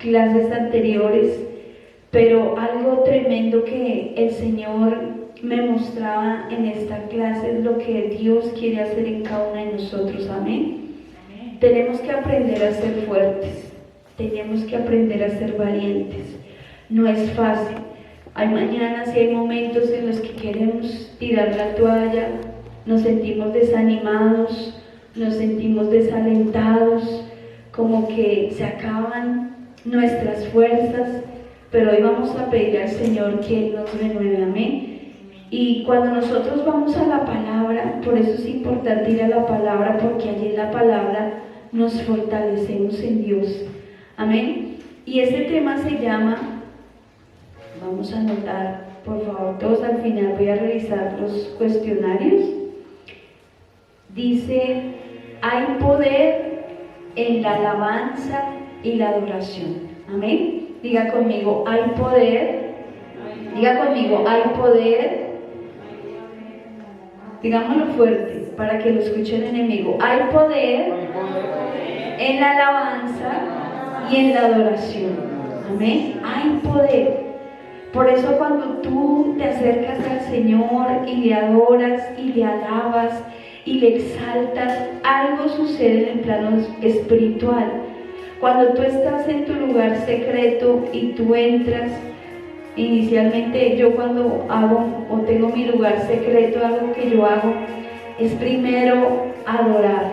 clases anteriores, pero algo tremendo que el Señor me mostraba en esta clase es lo que Dios quiere hacer en cada uno de nosotros. Amén. Tenemos que aprender a ser fuertes, tenemos que aprender a ser valientes. No es fácil. Hay mañanas y hay momentos en los que queremos tirar la toalla, nos sentimos desanimados, nos sentimos desalentados, como que se acaban nuestras fuerzas, pero hoy vamos a pedir al Señor que Él nos renueve. Amén. Y cuando nosotros vamos a la palabra, por eso es importante ir a la palabra, porque allí en la palabra nos fortalecemos en Dios. Amén. Y ese tema se llama, vamos a anotar, por favor, todos al final voy a revisar los cuestionarios. Dice, hay poder en la alabanza y la adoración. Amén. Diga conmigo, hay poder. Diga conmigo, hay poder. Digámoslo fuerte para que lo escuche el enemigo. Hay poder en la alabanza y en la adoración. Amén. Hay poder. Por eso cuando tú te acercas al Señor y le adoras y le alabas y le exaltas, algo sucede en el plano espiritual. Cuando tú estás en tu lugar secreto y tú entras, inicialmente yo cuando hago o tengo mi lugar secreto, algo que yo hago es primero adorar.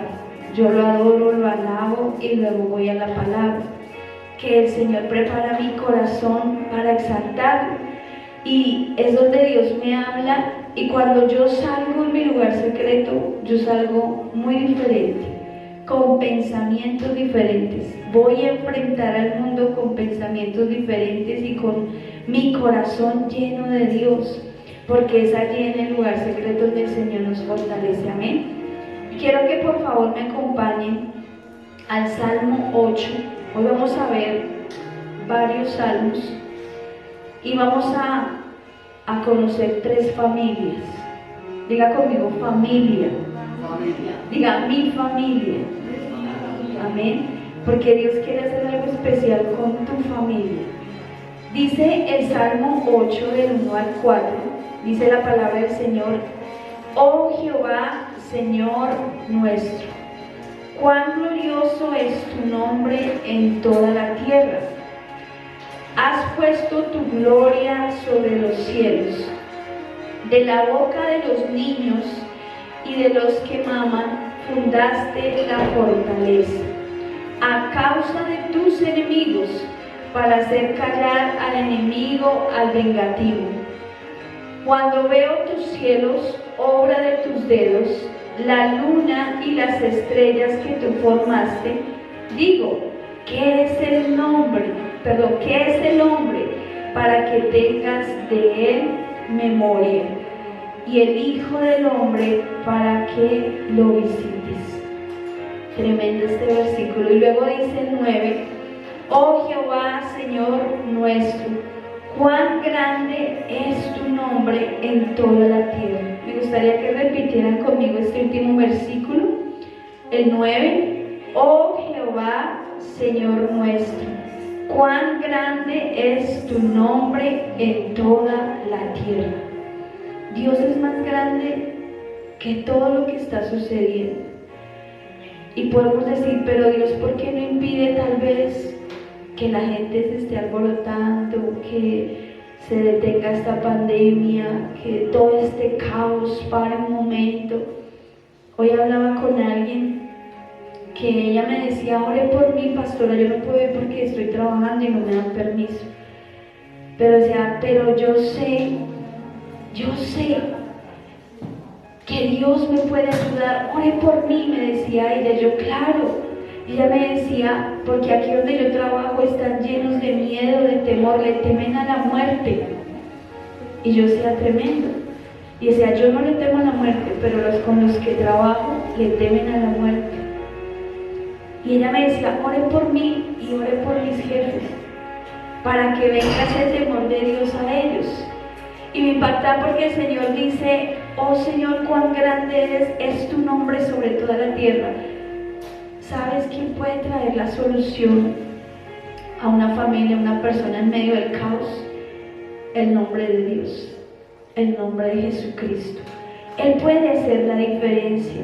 Yo lo adoro, lo alabo y luego voy a la palabra. Que el Señor prepara mi corazón para exaltarlo, y es donde Dios me habla, y cuando yo salgo en mi lugar secreto, yo salgo muy diferente, con pensamientos diferentes. Voy a enfrentar al mundo con pensamientos diferentes y con mi corazón lleno de Dios, porque es allí en el lugar secreto donde el Señor nos fortalece. Amén. Quiero que por favor me acompañen al Salmo 8. Hoy vamos a ver varios salmos y vamos a conocer 3 familias. Diga conmigo, familia. Diga, mi familia. Amén. Porque Dios quiere hacer algo especial con tu familia. Dice el Salmo 8 del 1 al 4, dice la palabra del Señor: Oh Jehová, Señor nuestro, cuán glorioso es tu nombre en toda la tierra. Has puesto tu gloria sobre los cielos. De la boca de los niños y de los que maman fundaste la fortaleza, a causa de tus enemigos, para hacer callar al enemigo, al vengativo. Cuando veo tus cielos, obra de tus dedos, la luna y las estrellas que tú formaste, digo, ¿qué es el hombre para que tengas de él memoria? Y el Hijo del Hombre para que lo visites. Tremendo este versículo. Y luego dice el 9: Oh Jehová, Señor nuestro, cuán grande es tu nombre en toda la tierra. Me gustaría que repitieran conmigo este último versículo, el 9. Oh Jehová, Señor nuestro, cuán grande es tu nombre en toda la tierra. Dios es más grande que todo lo que está sucediendo. Y podemos decir, pero Dios, ¿por qué no impide tal vez que la gente se esté alborotando, que se detenga esta pandemia, que todo este caos pare un momento? Hoy hablaba con alguien que ella me decía, ore por mí, pastora, yo no puedo ir porque estoy trabajando y no me dan permiso. Pero decía, pero yo sé que Dios me puede ayudar, ore por mí, me decía ella. Yo, claro. Ella me decía, porque aquí donde yo trabajo están llenos de miedo, de temor, le temen a la muerte. Y yo decía, tremendo. Y decía, yo no le temo a la muerte, pero los con los que trabajo le temen a la muerte. Y ella me decía, ore por mí y ore por mis jefes, para que venga ese temor de Dios a ellos. Y me impacta porque el Señor dice, oh Señor, cuán grande es tu nombre sobre toda la tierra. ¿Sabes quién puede traer la solución a una familia, a una persona en medio del caos? El nombre de Dios, el nombre de Jesucristo. Él puede hacer la diferencia,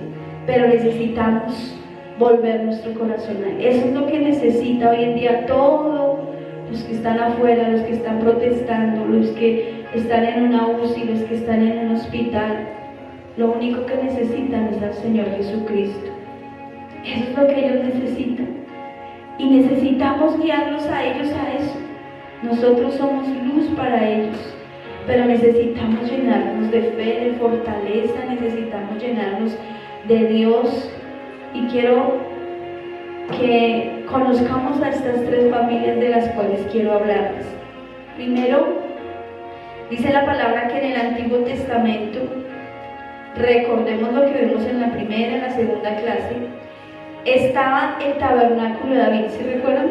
pero necesitamos volver nuestro corazón a Él. Eso es lo que necesita hoy en día todos los que están afuera, los que están protestando, los que están en una UCI, los que están en un hospital. Lo único que necesitan es al Señor Jesucristo. Eso es lo que ellos necesitan. Y necesitamos guiarlos a ellos a eso. Nosotros somos luz para ellos, pero necesitamos llenarnos de fe, de fortaleza, necesitamos llenarnos de Dios. Y quiero que conozcamos a estas tres familias de las cuales quiero hablarles. Primero, dice la palabra que en el Antiguo Testamento, recordemos lo que vimos en la primera, en la segunda clase, estaba el tabernáculo de David. ¿Sí recuerdan?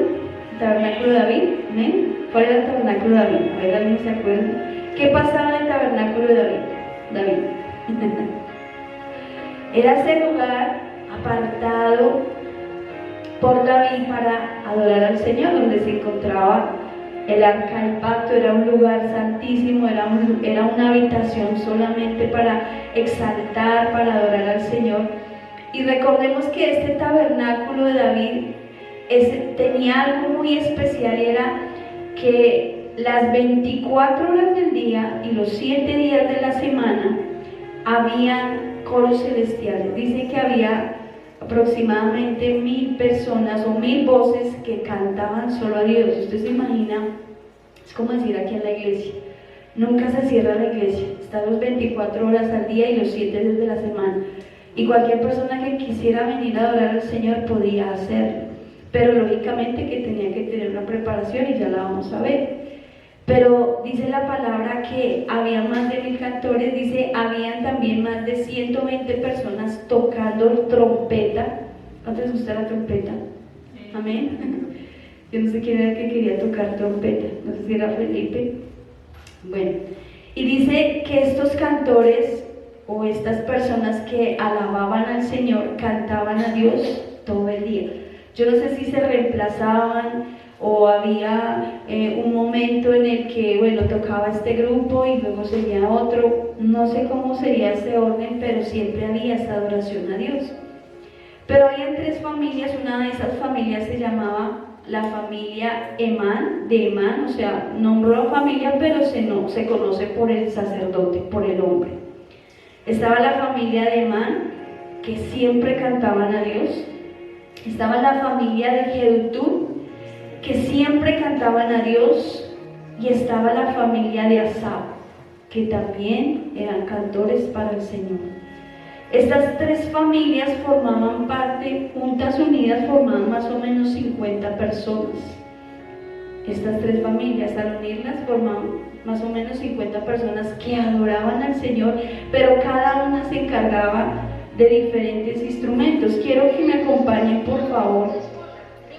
El tabernáculo de David. ¿Amén? ¿Cuál era el tabernáculo de David? A ver, ¿alguien se acuerda? ¿Qué pasaba en el tabernáculo de David? Era ese lugar apartado por David para adorar al Señor, donde se encontraba el arca del pacto. Era un lugar santísimo, era una habitación solamente para exaltar, para adorar al Señor. Y recordemos que este tabernáculo de David tenía algo muy especial, y era que las 24 horas del día y los 7 días de la semana habían coros celestiales. Dice que había aproximadamente 1000 personas o 1000 voces que cantaban solo a Dios. Usted se imagina, es como decir aquí en la iglesia, nunca se cierra la iglesia, está las 24 horas al día y los 7 días de la semana, y cualquier persona que quisiera venir a adorar al Señor podía hacerlo, pero lógicamente que tenía que tener una preparación, y ya la vamos a ver. Pero dice la palabra que había más de 1000 cantores, dice, habían también más de 120 personas tocando trompeta. ¿Cuánto les gusta la trompeta? Amén. Yo no sé quién era el que quería tocar trompeta, no sé si era Felipe. Bueno, y dice que estos cantores o estas personas que alababan al Señor cantaban a Dios todo el día. Yo no sé si se reemplazaban o había un momento en el que, bueno, tocaba este grupo y luego seguía otro. No sé cómo sería ese orden, pero siempre había esa adoración a Dios. Pero había tres familias. Una de esas familias se llamaba la familia Emán, de Emán, o sea, nombró a familia, pero se conoce por el sacerdote, por el hombre. Estaba la familia de Emán, que siempre cantaban a Dios. Estaba la familia de Jedutún, que siempre cantaban a Dios. Y estaba la familia de Asaf, que también eran cantores para el Señor. Estas tres familias formaban parte, juntas unidas, formaban más o menos 50 personas. Estas tres familias, al unirlas, formaban más o menos 50 personas que adoraban al Señor, pero cada una se encargaba de diferentes instrumentos. Quiero que me acompañen, por favor,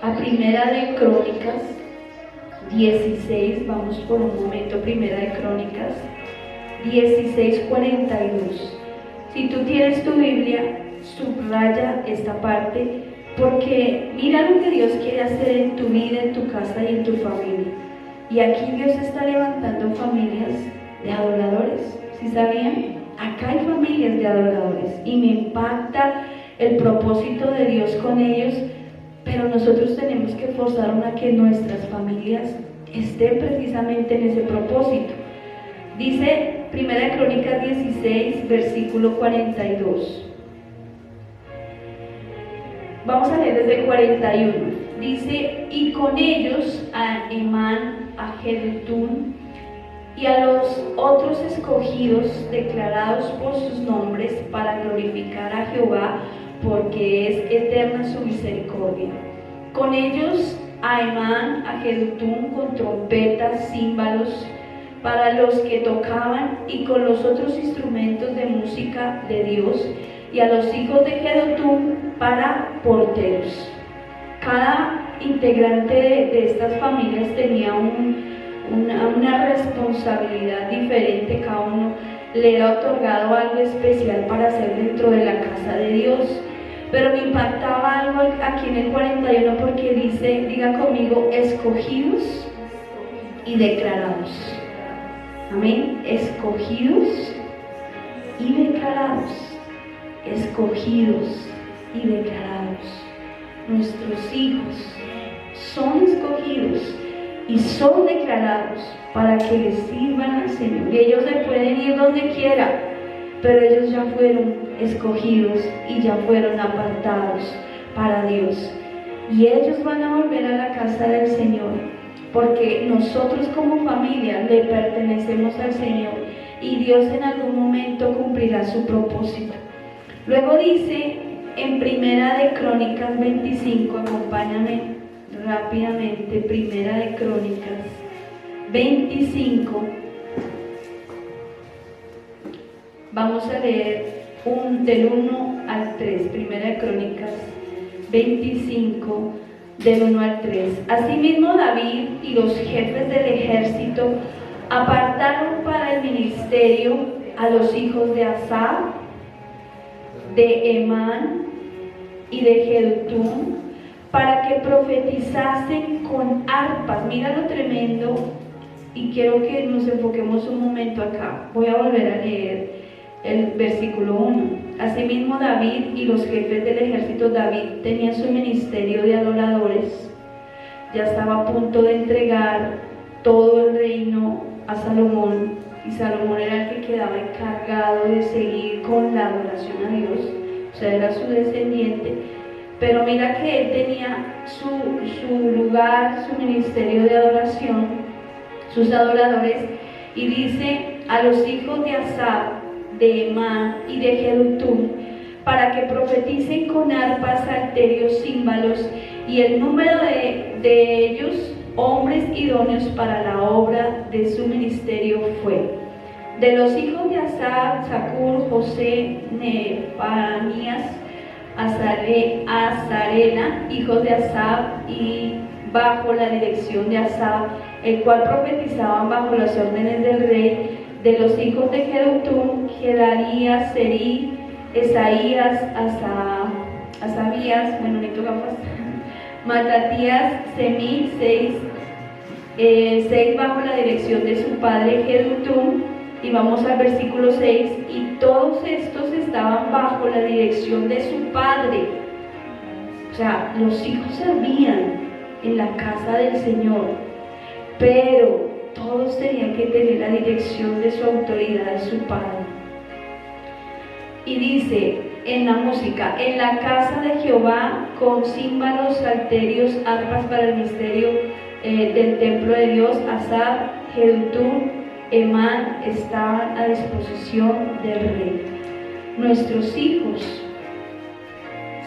a Primera de Crónicas 16. Vamos por un momento, Primera de Crónicas 16:42. Si tú tienes tu Biblia, subraya esta parte, porque mira lo que Dios quiere hacer en tu vida, en tu casa y en tu familia. Y aquí Dios está levantando familias de adoradores. ¿Sí sabían? Acá hay familias de adoradores y me impacta el propósito de Dios con ellos, pero nosotros tenemos que esforzarnos a que nuestras familias estén precisamente en ese propósito. Dice Primera de Crónicas 16, versículo 42. Vamos a leer desde el 41. Dice: y con ellos a Emán, a Jedutún y a los otros escogidos, declarados por sus nombres, para glorificar a Jehová, porque es eterna su misericordia. Con ellos a Emán, a Jedutún, con trompetas, címbalos, para los que tocaban, y con los otros instrumentos de música de Dios, y a los hijos de Jedutún para porteros. Cada integrante de estas familias tenía una responsabilidad diferente. Cada uno le era otorgado algo especial para hacer dentro de la casa de Dios. pero me impactaba algo aquí en el 41 porque dice, diga conmigo, escogidos y declarados. Amén. Escogidos y declarados. Escogidos y declarados. Nuestros hijos son escogidos y son declarados para que les sirvan al Señor. Y ellos se pueden ir donde quiera, pero ellos ya fueron escogidos y ya fueron apartados para Dios. Y ellos van a volver a la casa del Señor, porque nosotros como familia le pertenecemos al Señor y Dios en algún momento cumplirá su propósito. Luego dice en Primera de Crónicas 25, acompáñame rápidamente, Primera de Crónicas 25. Vamos a leer del 1 al 3, Primera de Crónicas 25, del 1 al 3. Asimismo David y los jefes del ejército apartaron para el ministerio a los hijos de Asaf, de Emán y de Jedutún, para que profetizasen con arpas. Mira lo tremendo, y quiero que nos enfoquemos un momento acá. Voy a volver a leer el versículo 1. Asimismo David y los jefes del ejército, David tenía su ministerio de adoradores, ya estaba a punto de entregar todo el reino a Salomón, y Salomón era el que quedaba encargado de seguir con la adoración a Dios, o sea, era su descendiente. Pero mira que él tenía su lugar, su ministerio de adoración, sus adoradores, y dice a los hijos de Asaf, de Emán y de Jedutún, para que profeticen con arpas, salterios, címbalos, y el número de ellos, hombres idóneos para la obra de su ministerio, fue: de los hijos de Asaf, Zacur, José, Nefanaías, Azarela, hijos de Asaf, y bajo la dirección de Asaf, el cual profetizaban bajo las órdenes del rey. De los hijos de Jedutún, Gedarías, Serí, Esaías, Asabías, bueno, necesito gafas, Matatías, Semí, 6 bajo la dirección de su padre Jedutún. Y vamos al versículo 6, y todos estos estaban bajo la dirección de su padre. O sea, los hijos servían en la casa del Señor, pero todos tenían que tener la dirección de su autoridad, de su padre. Y dice en la música: en la casa de Jehová, con címbalos, salterios, arpas para el misterio del templo de Dios, Asaf, Jedutún, Emán estaban a disposición del rey. Nuestros hijos,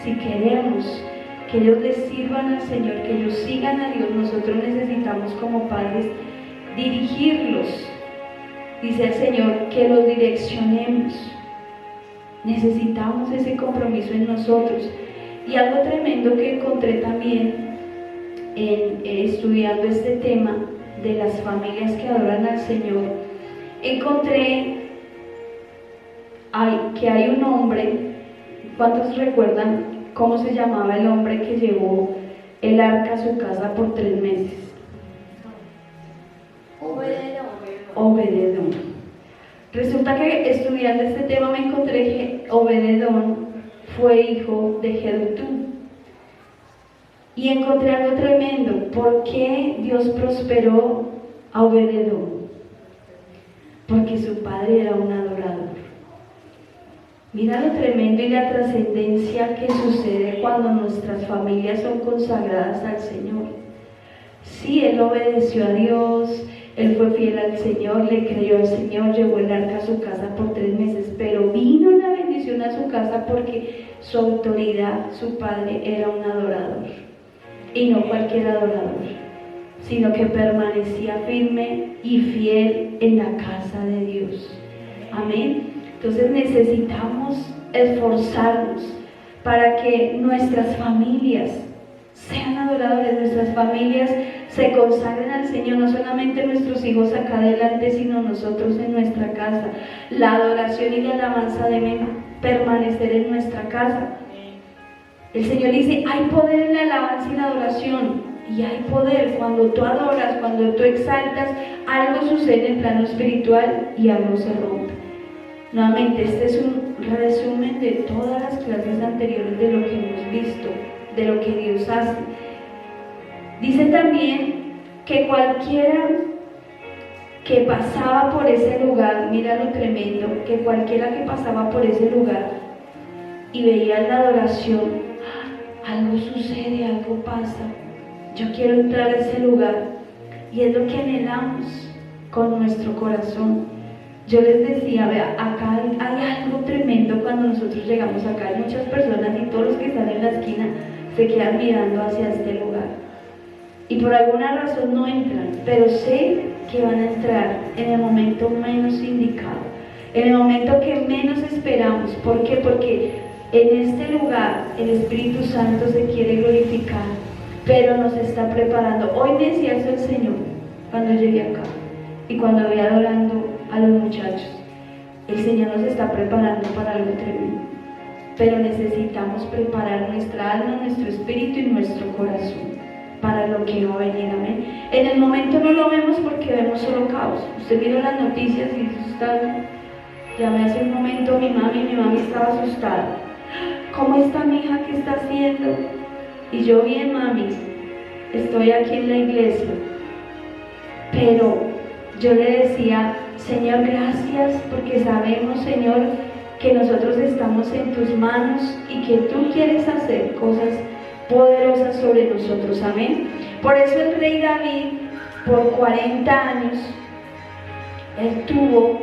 si queremos que ellos les sirvan al Señor, que ellos sigan a Dios, nosotros necesitamos como padres dirigirlos. Dice el Señor que los direccionemos. Necesitamos ese compromiso en nosotros. Y algo tremendo que encontré también estudiando este tema de las familias que adoran al Señor, encontré que hay un hombre. ¿Cuántos recuerdan cómo se llamaba el hombre que llevó el arca a su casa por 3 meses? Obededón. Resulta que estudiando este tema me encontré que Obededón fue hijo de Jedutún. Y encontré algo tremendo. ¿Por qué Dios prosperó a Obededón? Porque su padre era un adorador. Mira lo tremendo y la trascendencia que sucede cuando nuestras familias son consagradas al Señor. Sí, él obedeció a Dios, él fue fiel al Señor, le creyó al Señor, llevó el arca a su casa por 3 meses, pero vino la bendición a su casa porque su autoridad, su padre, era un adorador. Y no cualquier adorador, sino que permanecía firme y fiel en la casa de Dios. Amén. Entonces necesitamos esforzarnos para que nuestras familias sean adoradores, nuestras familias se consagren al Señor, no solamente nuestros hijos acá adelante, sino nosotros en nuestra casa. La adoración y la alabanza deben permanecer en nuestra casa. El Señor dice, hay poder en la alabanza y la adoración. Y hay poder cuando tú adoras, cuando tú exaltas, algo sucede en el plano espiritual y algo se rompe. Nuevamente, este es un resumen de todas las clases anteriores de lo que hemos visto, de lo que Dios hace. Dice también que cualquiera que pasaba por ese lugar, mira lo tremendo, que cualquiera que pasaba por ese lugar y veía la adoración, algo sucede, algo pasa. Yo quiero entrar a ese lugar, y es lo que anhelamos con nuestro corazón. Yo les decía, vea, acá hay algo tremendo cuando nosotros llegamos acá. Hay muchas personas y todos los que están en la esquina se quedan mirando hacia este lugar. Y por alguna razón no entran, pero sé que van a entrar en el momento menos indicado, en el momento que menos esperamos. ¿Por qué? Porque en este lugar el Espíritu Santo se quiere glorificar, pero nos está preparando. Hoy me decía eso el Señor cuando llegué acá y cuando veía adorando a los muchachos. El Señor nos está preparando para algo tremendo, pero necesitamos preparar nuestra alma, nuestro espíritu y nuestro corazón para lo que va a venir. Amén. En el momento no lo vemos porque vemos solo caos. Usted miró las noticias y está. Llamé hace un momento a mi mami estaba asustada. ¿Cómo está mi hija? ¿Qué está haciendo? Y yo, bien, mami, estoy aquí en la iglesia. Pero yo le decía, Señor, gracias, porque sabemos, Señor, que nosotros estamos en tus manos y que tú quieres hacer cosas poderosas sobre nosotros. Amén. Por eso el rey David, por 40 años, él tuvo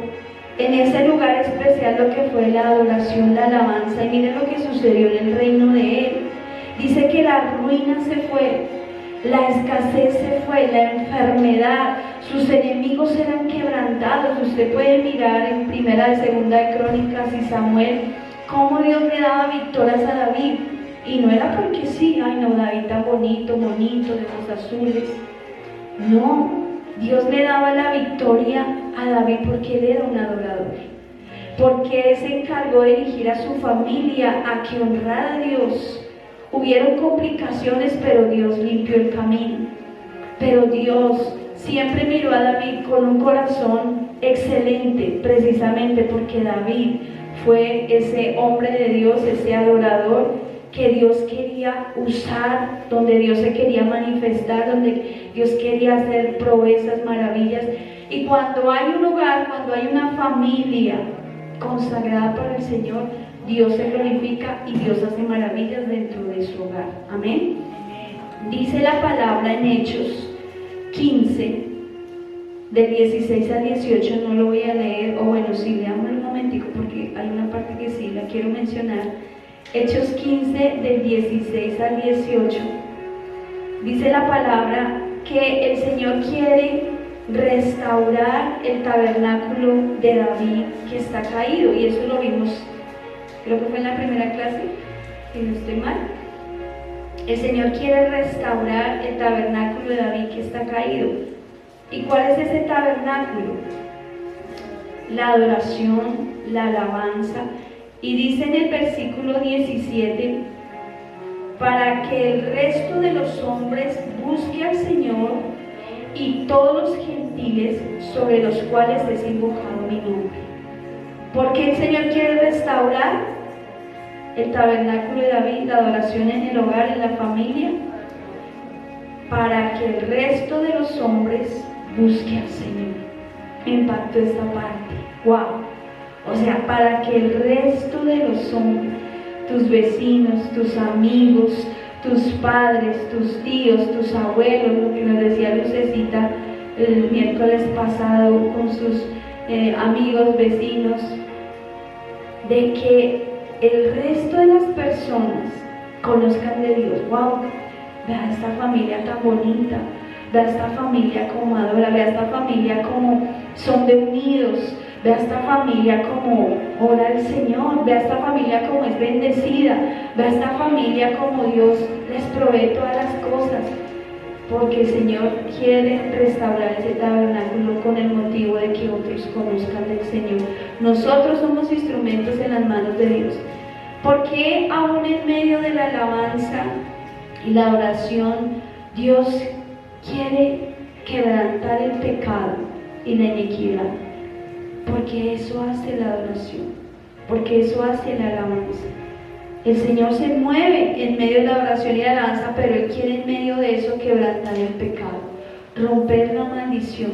en ese lugar especial lo que fue la adoración, la alabanza. Y miren lo que sucedió en el reino de él. Dice que la ruina se fue, la escasez se fue, la enfermedad, sus enemigos eran quebrantados. Usted puede mirar en Primera y Segunda de Crónicas y Samuel cómo Dios le daba victorias a David. Y no era porque sí, ay no, David tan bonito, bonito, de ojos azules. No, Dios le daba la victoria a David porque él era un adorador. Porque él se encargó de dirigir a su familia a que honrara a Dios. Hubieron complicaciones, pero Dios limpió el camino. Pero Dios siempre miró a David con un corazón excelente, precisamente porque David fue ese hombre de Dios, ese adorador que Dios quería usar, donde Dios se quería manifestar, donde Dios quería hacer proezas, maravillas. Y cuando hay un hogar, cuando hay una familia consagrada para el Señor, Dios se glorifica y Dios hace maravillas dentro de su hogar. Amén. Dice la palabra en Hechos 15, del 16 al 18, no lo voy a leer, o bueno, sí, leámoslo un momentico porque hay una parte que sí la quiero mencionar. Hechos 15, del 16 al 18, dice la palabra que el Señor quiere restaurar el tabernáculo de David que está caído, y eso lo vimos, creo que fue en la primera clase, si no estoy mal. El Señor quiere restaurar el tabernáculo de David que está caído. ¿Y cuál es ese tabernáculo? La adoración, la alabanza. Y dice en el versículo 17, para que el resto de los hombres busque al Señor y todos los gentiles sobre los cuales es invocado mi nombre. ¿Por qué el Señor quiere restaurar el tabernáculo de David, la adoración en el hogar, en la familia? Para que el resto de los hombres busque al Señor. Me impactó esta parte. ¡Wow! O sea, para que el resto de los hombres, tus vecinos, tus amigos, tus padres, tus tíos, tus abuelos, lo que nos decía Lucecita el miércoles pasado con sus amigos, vecinos, de que el resto de las personas conozcan de Dios. ¡Wow! Vea esta familia tan bonita, vea esta familia como adora, vea esta familia como son de unidos, vea esta familia como ora al Señor, vea esta familia como es bendecida, vea esta familia como Dios les provee todas las cosas, porque el Señor quiere restaurar ese tabernáculo con el motivo de que otros conozcan del Señor. Nosotros somos instrumentos en las manos de Dios, ¿Por qué aún en medio de la alabanza y la oración Dios quiere quebrantar el pecado y la iniquidad? Porque eso hace la adoración, porque eso hace la alabanza. El Señor se mueve en medio de la oración y la alabanza, pero Él quiere en medio de eso quebrantar el pecado, romper la maldición.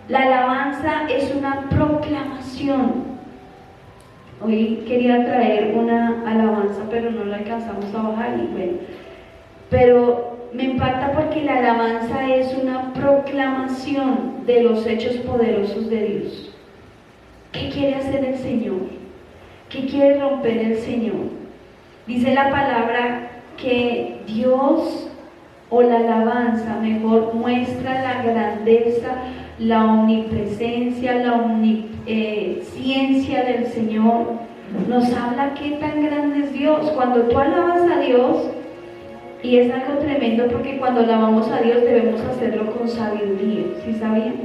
La alabanza es una proclamación. Hoy quería traer una alabanza, pero no la alcanzamos a bajar y bueno. Pero me impacta porque la alabanza es una proclamación de los hechos poderosos de Dios. ¿Qué quiere hacer el Señor? ¿Qué quiere romper el Señor? Dice la palabra que Dios, o la alabanza mejor, muestra la grandeza, la omnipresencia, la omnisciencia del Señor. Nos habla qué tan grande es Dios. Cuando tú alabas a Dios, y es algo tremendo porque cuando alabamos a Dios debemos hacerlo con sabiduría, ¿sí sabían?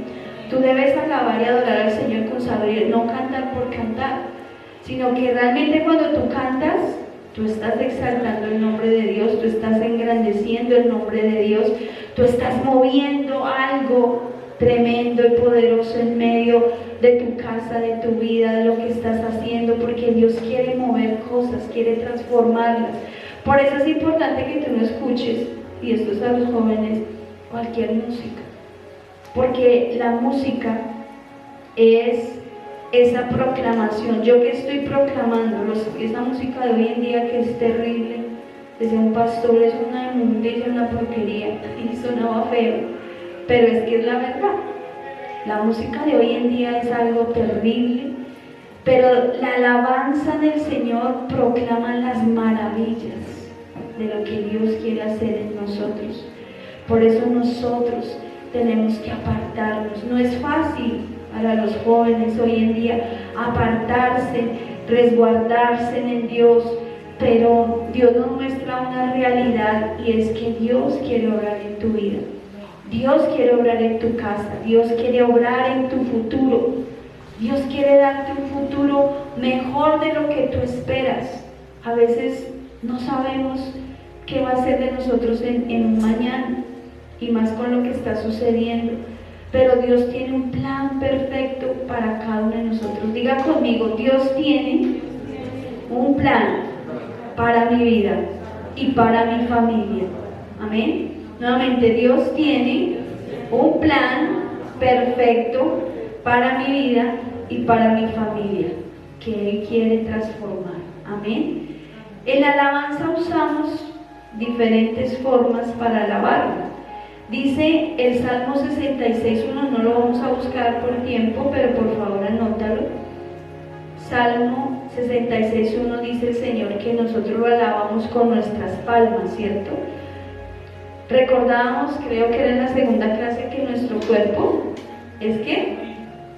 Tú debes alabar y adorar al Señor con sabiduría, no cantar por cantar, sino que realmente cuando tú cantas, tú estás exaltando el nombre de Dios, tú estás engrandeciendo el nombre de Dios, tú estás moviendo algo tremendo y poderoso en medio de tu casa, de tu vida, de lo que estás haciendo, porque Dios quiere mover cosas, quiere transformarlas. Por eso es importante que tú no escuches, y esto es a los jóvenes, cualquier música, porque la música es esa proclamación. Yo que estoy proclamando, esa música de hoy en día que es terrible, decía un pastor, es una inmundicia, una porquería, y sonaba feo, pero es que es la verdad. La música de hoy en día es algo terrible, pero la alabanza del Señor proclama las maravillas de lo que Dios quiere hacer en nosotros. Por eso nosotros tenemos que apartarnos. No es fácil para los jóvenes hoy en día apartarse, resguardarse en Dios, pero Dios nos muestra una realidad, y es que Dios quiere obrar en tu vida, Dios quiere obrar en tu casa, Dios quiere obrar en tu futuro, Dios quiere darte un futuro mejor de lo que tú esperas. A veces no sabemos qué va a ser de nosotros en un mañana, y más con lo que está sucediendo, pero Dios tiene un plan perfecto para cada uno de nosotros. Diga conmigo, Dios tiene un plan para mi vida y para mi familia. Amén. Nuevamente, Dios tiene un plan perfecto para mi vida y para mi familia, que Él quiere transformar. Amén. En la alabanza usamos diferentes formas para alabarla. Dice el Salmo 66:1, no lo vamos a buscar por tiempo, pero por favor anótalo. Salmo 66:1 dice el Señor que nosotros lo alabamos con nuestras palmas, ¿cierto? Recordábamos, creo que era en la segunda clase, que nuestro cuerpo es que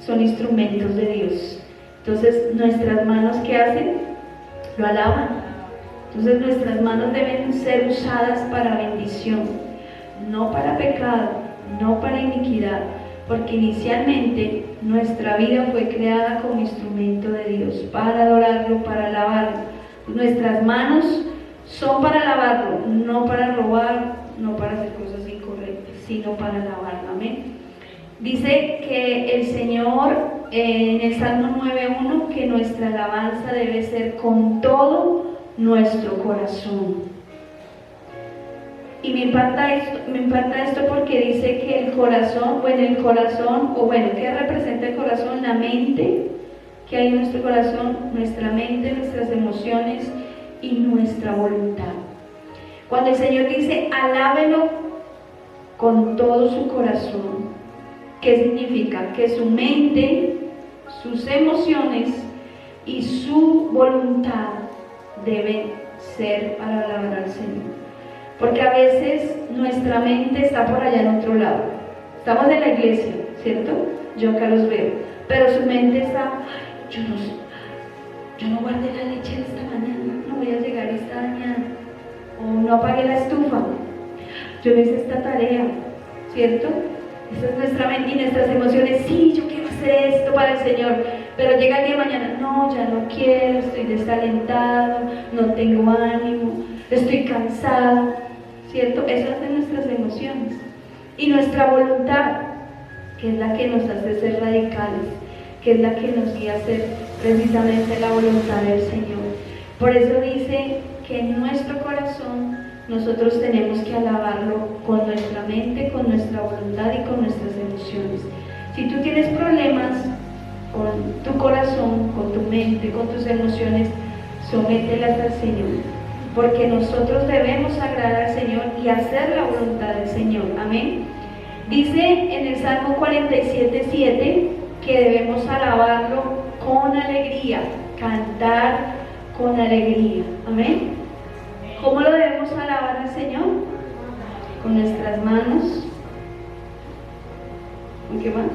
son instrumentos de Dios. Entonces, nuestras manos, ¿qué hacen? Lo alaban. Entonces, nuestras manos deben ser usadas para bendición, no para pecado, no para iniquidad, porque inicialmente nuestra vida fue creada como instrumento de Dios, para adorarlo, para alabarlo. Nuestras manos son para alabarlo, no para robar, no para hacer cosas incorrectas, sino para alabarlo. Amén. Dice que el Señor en el Salmo 9:1 que nuestra alabanza debe ser con todo nuestro corazón. Y me impacta esto porque dice que el corazón, ¿qué representa el corazón? La mente que hay en nuestro corazón, nuestra mente, nuestras emociones y nuestra voluntad. Cuando el Señor dice, alábelo con todo su corazón, ¿qué significa? Que su mente, sus emociones y su voluntad deben ser para alabar al Señor. Porque a veces nuestra mente está por allá en otro lado. Estamos en la iglesia, ¿cierto? Yo acá los veo. Pero su mente está, yo no guardé la leche de esta mañana, no voy a llegar, está dañada. O no apagué la estufa, yo no hice esta tarea, ¿cierto? Esa es nuestra mente y nuestras emociones. Sí, yo quiero hacer esto para el Señor. pero llega el día de mañana, no, ya no quiero, estoy desalentado, no tengo ánimo, estoy cansado, ¿cierto? Esas son nuestras emociones. Y nuestra voluntad, que es la que nos hace ser radicales, que es la que nos guía a hacer precisamente la voluntad del Señor. Por eso dice que en nuestro corazón nosotros tenemos que alabarlo con nuestra mente, con nuestra voluntad y con nuestras emociones. Si tú tienes problemas con tu corazón, con tu mente, con tus emociones, somételas al Señor, porque nosotros debemos agradar al Señor y hacer la voluntad del Señor. Amén. Dice en el Salmo 47:7 que debemos alabarlo con alegría, cantar con alegría. Amén. ¿Cómo lo debemos alabar al Señor? Con nuestras manos. ¿Con qué más?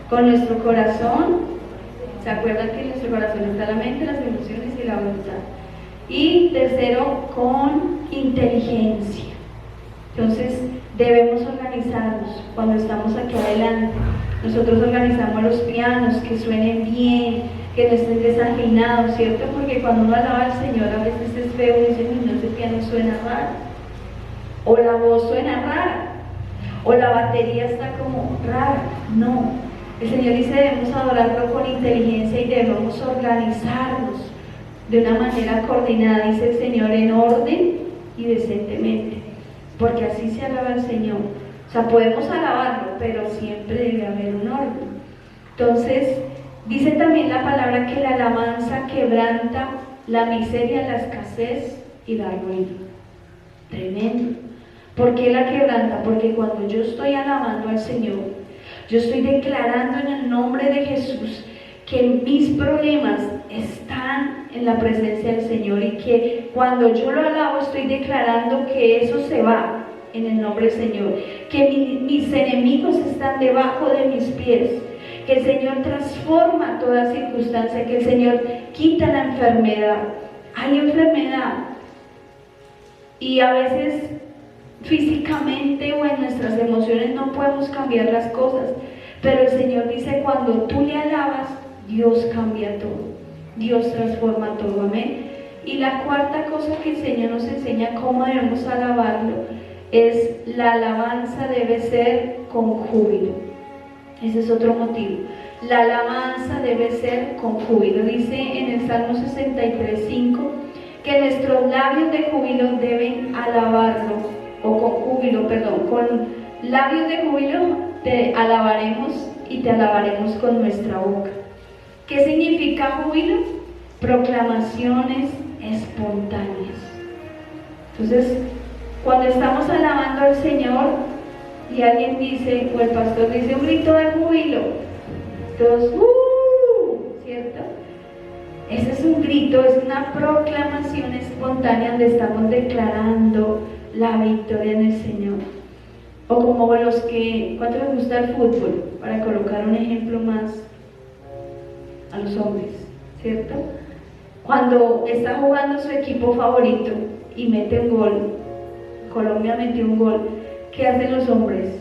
Con nuestro corazón. ¿Se acuerdan que en nuestro corazón está la mente, las emociones y la voluntad? Y tercero, con inteligencia. Entonces debemos organizarnos cuando estamos aquí adelante. Nosotros organizamos los pianos, que suenen bien, que no estén desafinados, ¿cierto? Porque cuando uno alaba al Señor a veces es feo y dice, no, ese piano suena raro, o la voz suena rara, o la batería está como rara. No, el Señor dice debemos adorarlo con inteligencia y debemos organizarnos de una manera coordinada, dice el Señor, en orden y decentemente, porque así se alaba al Señor. O sea, podemos alabarlo, pero siempre debe haber un orden. Entonces, dice también la palabra que la alabanza quebranta la miseria, la escasez y la ruina. Tremendo. ¿Por qué la quebranta? Porque cuando yo estoy alabando al Señor, yo estoy declarando en el nombre de Jesús que mis problemas están en la presencia del Señor y que cuando yo lo alabo estoy declarando que eso se va en el nombre del Señor, que mis enemigos están debajo de mis pies, que el Señor transforma toda circunstancia, que el Señor quita la enfermedad. Hay enfermedad y a veces físicamente o en nuestras emociones no podemos cambiar las cosas, pero el Señor dice cuando tú le alabas, Dios cambia todo, Dios transforma todo. Amén. Y la cuarta cosa que el Señor nos enseña cómo debemos alabarlo es la alabanza debe ser con júbilo. Ese es otro motivo. La alabanza debe ser con júbilo. Dice en el Salmo 63:5 que nuestros labios de júbilo deben alabarlo, o con júbilo, perdón, con labios de júbilo te alabaremos y te alabaremos con nuestra boca. ¿Qué significa júbilo? Proclamaciones espontáneas. Entonces, cuando estamos alabando al Señor y alguien dice, o el pastor dice un grito de júbilo, todos, ¿cierto? Ese es un grito, es una proclamación espontánea donde estamos declarando la victoria en el Señor. O como los que, ¿cuánto les gusta el fútbol? Para colocar un ejemplo más a los hombres, ¿cierto? Cuando está jugando su equipo favorito y mete un gol, Colombia metió un gol, ¿qué hacen los hombres?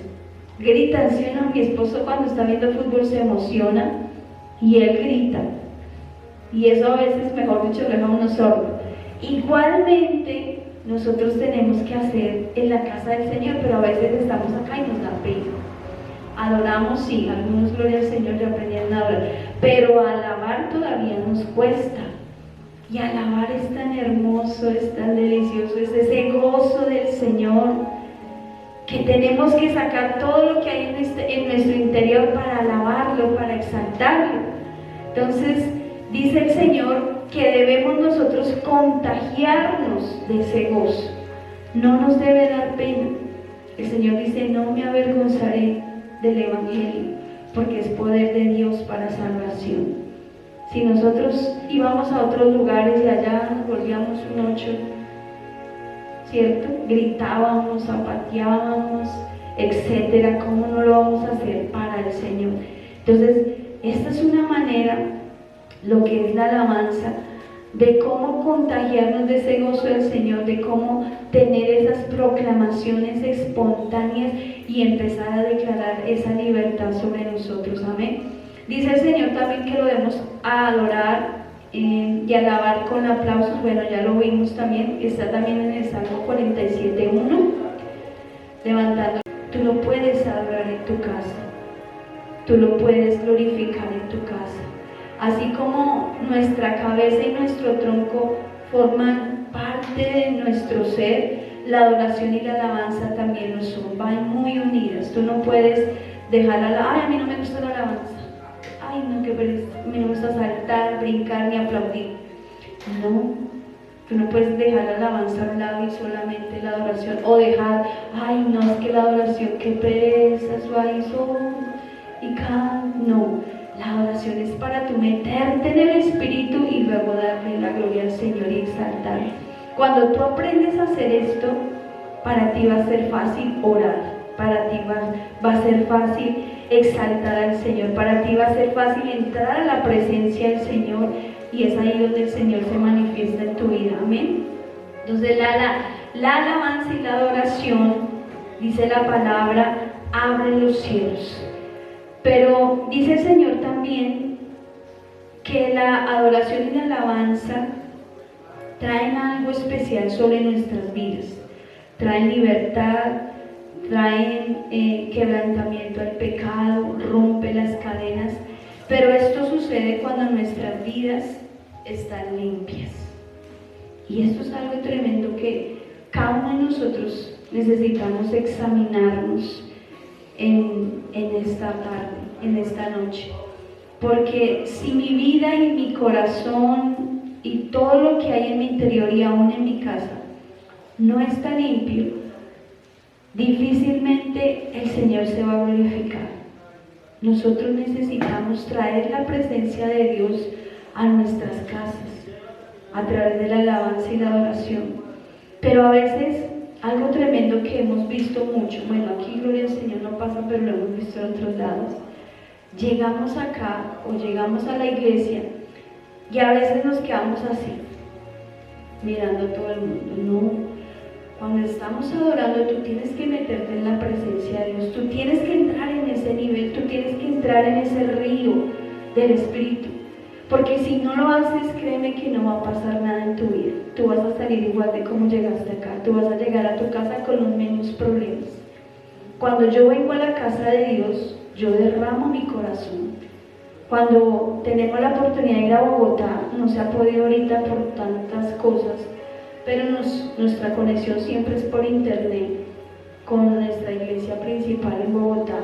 Gritan, ¿sí o no? Mi esposo cuando está viendo fútbol se emociona y él grita. Y eso a veces, mejor dicho, lo deja uno sordo. Igualmente, nosotros tenemos que hacer en la casa del Señor, pero a veces estamos acá y nos da pena. Adoramos, sí, algunos, gloria al Señor, ya aprendieron a adorar, pero alabar todavía nos cuesta. Y alabar es tan hermoso, es tan delicioso, es ese gozo del Señor, que tenemos que sacar todo lo que hay en nuestro interior para alabarlo, para exaltarlo. Entonces, dice el Señor que debemos nosotros contagiarnos de ese gozo. No nos debe dar pena. El Señor dice, no me avergonzaré del Evangelio, porque es poder de Dios para salvación. Si nosotros íbamos a otros lugares y allá nos volvíamos un ocho, ¿cierto? Gritábamos, zapateábamos, etcétera. ¿Cómo no lo vamos a hacer para el Señor? Entonces, esta es una manera, lo que es la alabanza, de cómo contagiarnos de ese gozo del Señor, de cómo tener esas proclamaciones espontáneas y empezar a declarar esa libertad sobre nosotros. Amén. Dice el Señor también que lo debemos adorar y alabar con aplausos. Bueno, ya lo vimos también, está también en el Salmo 47:1, levantando. Tú lo puedes adorar en tu casa, tú lo puedes glorificar en tu casa. Así como nuestra cabeza y nuestro tronco forman parte de nuestro ser, la adoración y la alabanza también lo son, van muy unidas. Tú no puedes dejar a mí no me gusta la alabanza, ay no, que a mí no me gusta saltar, brincar ni aplaudir. No, tú no puedes dejar la alabanza a un lado y solamente la adoración, o dejar, ay no, es que la adoración, qué pereza, suavizo y no, la adoración es para tú meterte en el Espíritu y luego darle la gloria al Señor y exaltarle. Cuando tú aprendes a hacer esto, para ti va a ser fácil orar, para ti va a ser fácil exaltar al Señor, para ti va a ser fácil entrar a la presencia del Señor, y es ahí donde el Señor se manifiesta en tu vida. Amén. Entonces la alabanza y la adoración, dice la palabra, abre los cielos. Pero dice el Señor también que la adoración y la alabanza traen algo especial sobre nuestras vidas. Traen libertad, traen quebrantamiento al pecado, rompe las cadenas. Pero esto sucede cuando nuestras vidas están limpias. Y esto es algo tremendo que cada uno de nosotros necesitamos examinarnos en esta tarde, en esta noche. Porque si mi vida y mi corazón y todo lo que hay en mi interior y aún en mi casa no está limpio, difícilmente el Señor se va a glorificar. Nosotros necesitamos traer la presencia de Dios a nuestras casas a través de la alabanza y la adoración. Pero a veces algo tremendo que hemos visto mucho, bueno, aquí gloria al Señor no pasa, pero lo hemos visto en otros lados. Llegamos acá o llegamos a la iglesia y a veces nos quedamos así, mirando a todo el mundo. No, cuando estamos adorando, tú tienes que meterte en la presencia de Dios, tú tienes que entrar en ese nivel, tú tienes que entrar en ese río del Espíritu. Porque si no lo haces, créeme que no va a pasar nada en tu vida. Tú vas a salir igual de como llegaste acá. Tú vas a llegar a tu casa con los mismos problemas. Cuando yo vengo a la casa de Dios, yo derramo mi corazón. Cuando tenemos la oportunidad de ir a Bogotá, no se ha podido ahorita por tantas cosas, pero nuestra conexión siempre es por internet con nuestra iglesia principal en Bogotá.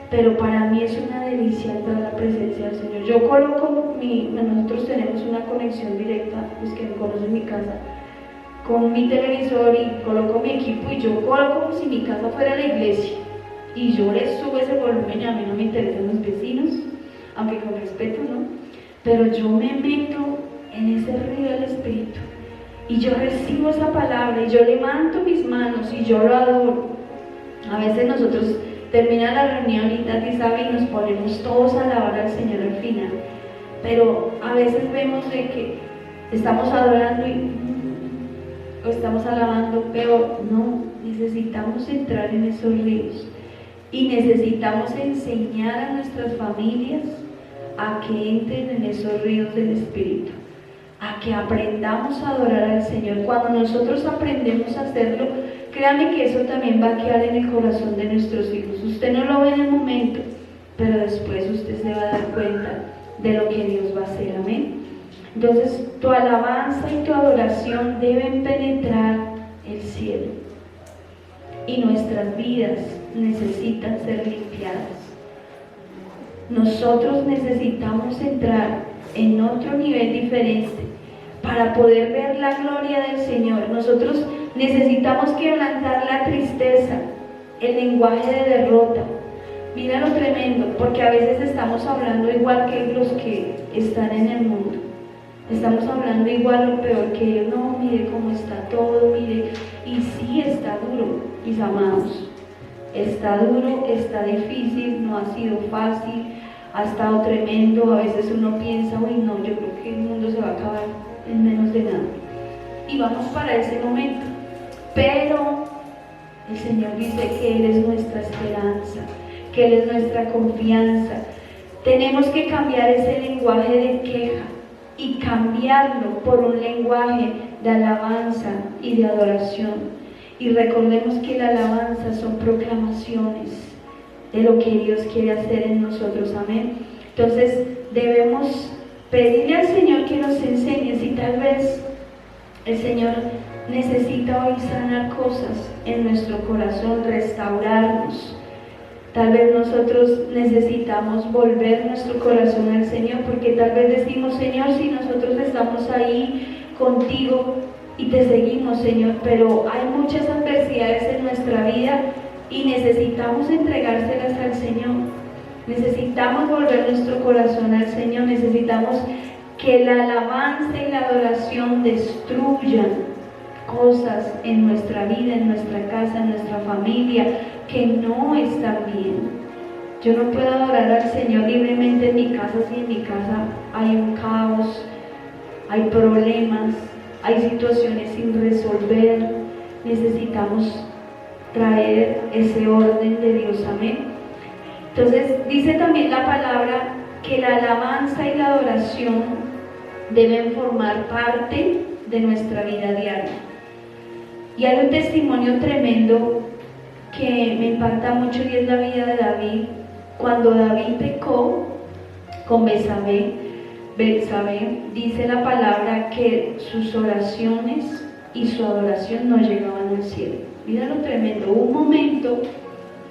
Pero para mí es una delicia entrar a la presencia del Señor. Yo coloco nosotros tenemos una conexión directa, los que me conocen mi casa, con mi televisor, y coloco mi equipo y yo coloco como si mi casa fuera la iglesia. Y yo les subo ese volumen, y a mí no me interesan los vecinos, aunque con respeto, ¿no? Pero yo me meto en ese río del Espíritu y yo recibo esa palabra y yo levanto mis manos y yo lo adoro. A veces nosotros termina la reunión y Tati sabe y nos ponemos todos a alabar al Señor al final, pero a veces vemos de que estamos adorando o estamos alabando, pero no, necesitamos entrar en esos ríos y necesitamos enseñar a nuestras familias a que entren en esos ríos del Espíritu, a que aprendamos a adorar al Señor. Cuando nosotros aprendemos a hacerlo, créame que eso también va a quedar en el corazón de nuestros hijos. Usted no lo ve en el momento, pero después usted se va a dar cuenta de lo que Dios va a hacer. Amén. Entonces, tu alabanza y tu adoración deben penetrar el cielo. Y nuestras vidas necesitan ser limpiadas. Nosotros necesitamos entrar en otro nivel diferente para poder ver la gloria del Señor. Nosotros necesitamos quebrantar la tristeza, el lenguaje de derrota. Mira lo tremendo, porque a veces estamos hablando igual que los que están en el mundo. Estamos hablando igual o peor que ellos. No, mire cómo está todo, mire. Y sí, está duro, mis amados. Está duro, está difícil, no ha sido fácil, ha estado tremendo. A veces uno piensa, uy no, yo creo que el mundo se va a acabar en menos de nada. Y vamos para ese momento. Pero el Señor dice que Él es nuestra esperanza, que Él es nuestra confianza, Tenemos que cambiar ese lenguaje de queja y cambiarlo por un lenguaje de alabanza y de adoración. Y recordemos que la alabanza son proclamaciones de lo que Dios quiere hacer en nosotros, amén. Entonces debemos pedirle al Señor que nos enseñe. Si tal vez el Señor necesita hoy sanar cosas en nuestro corazón, restaurarnos. Tal vez nosotros necesitamos volver nuestro corazón al Señor, porque tal vez decimos, Señor, si nosotros estamos ahí contigo y te seguimos, Señor, pero hay muchas adversidades en nuestra vida y necesitamos entregárselas al Señor. Necesitamos volver nuestro corazón al Señor. Necesitamos que la alabanza y la adoración destruyan cosas en nuestra vida, en nuestra casa, en nuestra familia, que no están bien. Yo no puedo adorar al Señor libremente en mi casa si en mi casa hay un caos, hay problemas, hay situaciones sin resolver. Necesitamos traer ese orden de Dios, amén. Entonces dice también la palabra que la alabanza y la adoración deben formar parte de nuestra vida diaria. Y hay un testimonio tremendo que me impacta mucho y es la vida de David. Cuando David pecó con Betsabé, dice la palabra que sus oraciones y su adoración no llegaban al cielo. Mira lo tremendo. Hubo un momento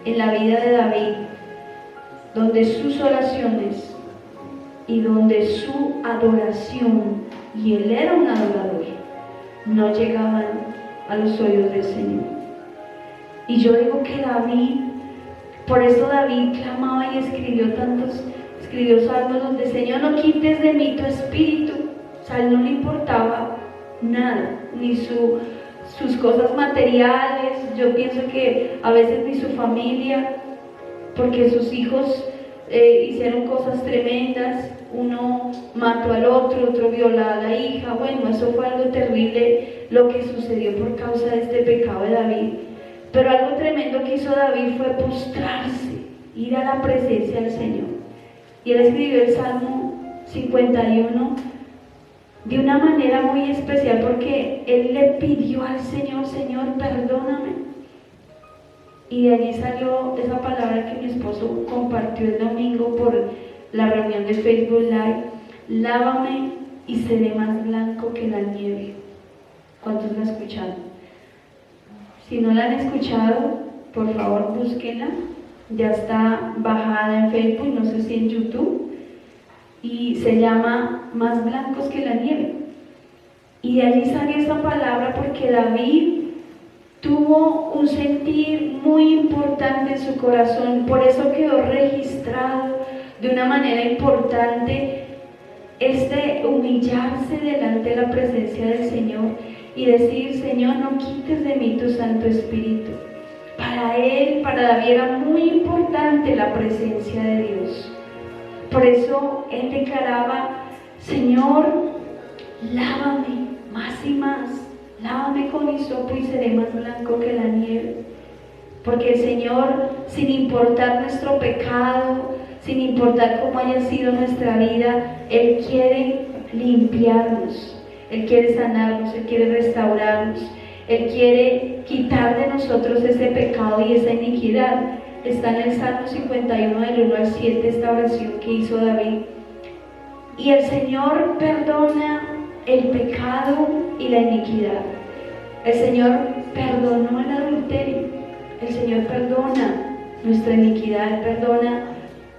en la vida de David donde sus oraciones y donde su adoración, y él era un adorador, no llegaban a los oídos del Señor. Y yo digo que David, por eso David clamaba y escribió salmos donde, Señor, no quites de mí tu espíritu. O sea, a él no le importaba nada, ni sus cosas materiales. Yo pienso que a veces ni su familia, porque sus hijos hicieron cosas tremendas. Uno mató al otro violó a la hija. Bueno, eso fue algo terrible lo que sucedió por causa de este pecado de David. Pero algo tremendo que hizo David fue postrarse, ir a la presencia del Señor. Y él escribió el Salmo 51 de una manera muy especial, porque él le pidió al Señor, Señor, perdóname. Y de allí salió esa palabra que mi esposo compartió el domingo por la reunión de Facebook Live: lávame y seré más blanco que la nieve. ¿Cuántos la escucharon? Si no la han escuchado, por favor búsquenla. Ya está bajada en Facebook, no sé si en YouTube, y se llama Más blancos que la nieve. Y de allí salió esa palabra porque David tuvo un sentir muy importante en su corazón. Por eso quedó registrado de una manera importante humillarse delante de la presencia del Señor y decir, Señor, no quites de mí tu Santo Espíritu. Para él, para David, era muy importante la presencia de Dios. Por eso él declaraba, Señor, lávame más y más, lávame con hisopo y seré más blanco que la nieve. Porque el Señor, sin importar nuestro pecado, sin importar cómo haya sido nuestra vida, Él quiere limpiarnos, Él quiere sanarnos, Él quiere restaurarnos, Él quiere quitar de nosotros ese pecado y esa iniquidad. Está en el Salmo 51 del 1 al 7 esta oración que hizo David. Y el Señor perdona el pecado y la iniquidad. El Señor perdonó el adulterio, el Señor perdona nuestra iniquidad, Él perdona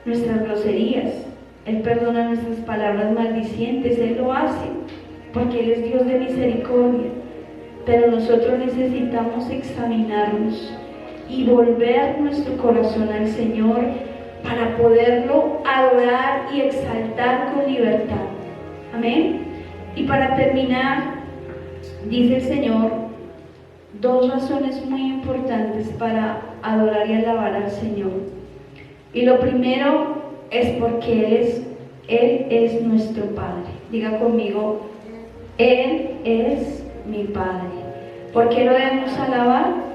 nuestras groserías, Él perdona nuestras palabras maldicientes. Él lo hace porque Él es Dios de misericordia. Pero nosotros necesitamos examinarnos y volver nuestro corazón al Señor para poderlo adorar y exaltar con libertad. Amén. Y para terminar, dice el Señor dos razones muy importantes para adorar y alabar al Señor. Y lo primero es porque Él es nuestro Padre. Diga conmigo, Él es mi Padre. ¿Por qué lo debemos alabar?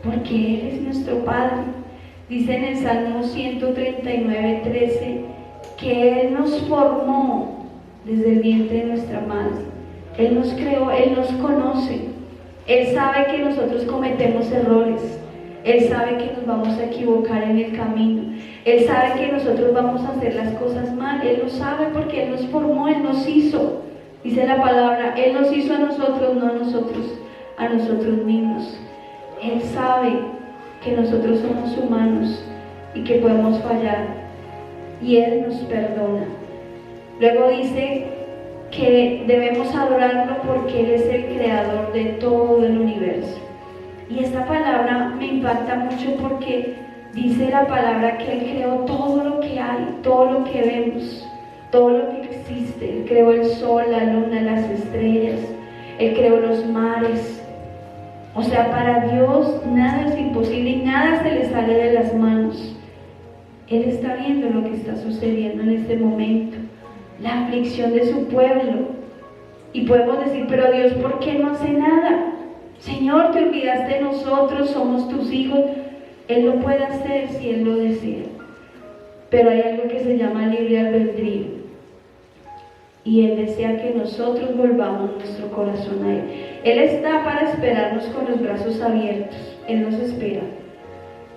Porque Él es nuestro Padre. Dice en el Salmo 139:13 que Él nos formó desde el vientre de nuestra madre. Él nos creó, Él nos conoce. Él sabe que nosotros cometemos errores. Él sabe que nos vamos a equivocar en el camino. Él sabe que nosotros vamos a hacer las cosas mal. Él lo sabe porque Él nos formó, Él nos hizo. Dice la palabra, Él nos hizo a nosotros, no a nosotros mismos. Él sabe que nosotros somos humanos y que podemos fallar. Y Él nos perdona. Luego dice que debemos adorarlo porque Él es el creador de todo el universo. Y esta palabra me impacta mucho porque dice la palabra que Él creó todo lo que hay, todo lo que vemos, todo lo que existe. Él creó el sol, la luna, las estrellas. Él creó los mares. O sea, para Dios nada es imposible y nada se le sale de las manos. Él está viendo lo que está sucediendo en este momento, la aflicción de su pueblo. Y podemos decir, pero Dios, ¿por qué no hace nada? Señor, te olvidaste de nosotros, somos tus hijos. Él lo puede hacer si Él lo desea. Pero hay algo que se llama libre albedrío. Y Él desea que nosotros volvamos nuestro corazón a Él. Él está para esperarnos con los brazos abiertos. Él nos espera.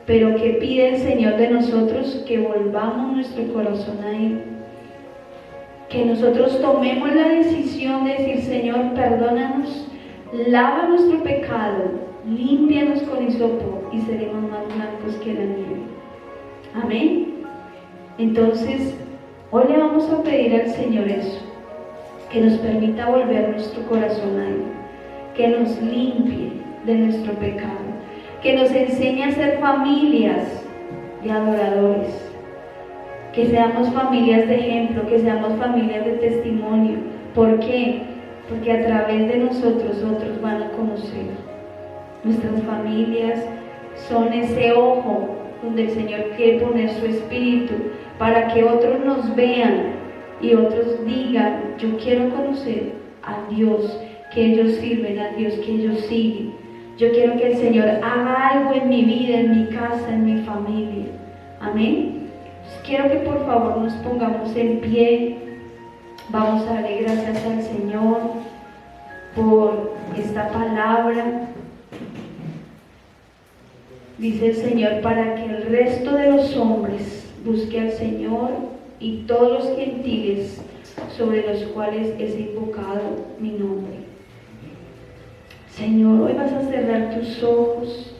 Pero ¿qué pide el Señor de nosotros? Que volvamos nuestro corazón a Él. Que nosotros tomemos la decisión de decir, Señor, perdónanos, lava nuestro pecado, límpianos con hisopo y seremos más blancos que la nieve. Amén. Entonces, hoy le vamos a pedir al Señor eso, que nos permita volver nuestro corazón a Él, que nos limpie de nuestro pecado, que nos enseñe a ser familias de adoradores, que seamos familias de ejemplo, que seamos familias de testimonio. ¿Por qué? Porque a través de nosotros otros van a conocer. Nuestras familias son ese ojo donde el Señor quiere poner su espíritu para que otros nos vean y otros digan, yo quiero conocer a Dios, que ellos sirven a Dios, que ellos siguen. Yo quiero que el Señor haga algo en mi vida, en mi casa, en mi familia. Amén. Quiero que por favor nos pongamos en pie. Vamos a darle gracias al Señor por esta palabra. Dice el Señor, para que el resto de los hombres busque al Señor y todos los gentiles sobre los cuales es invocado mi nombre. Señor, hoy vas a cerrar tus ojos.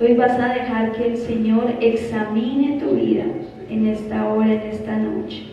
Hoy vas a dejar que el Señor examine tu vida en esta hora, en esta noche.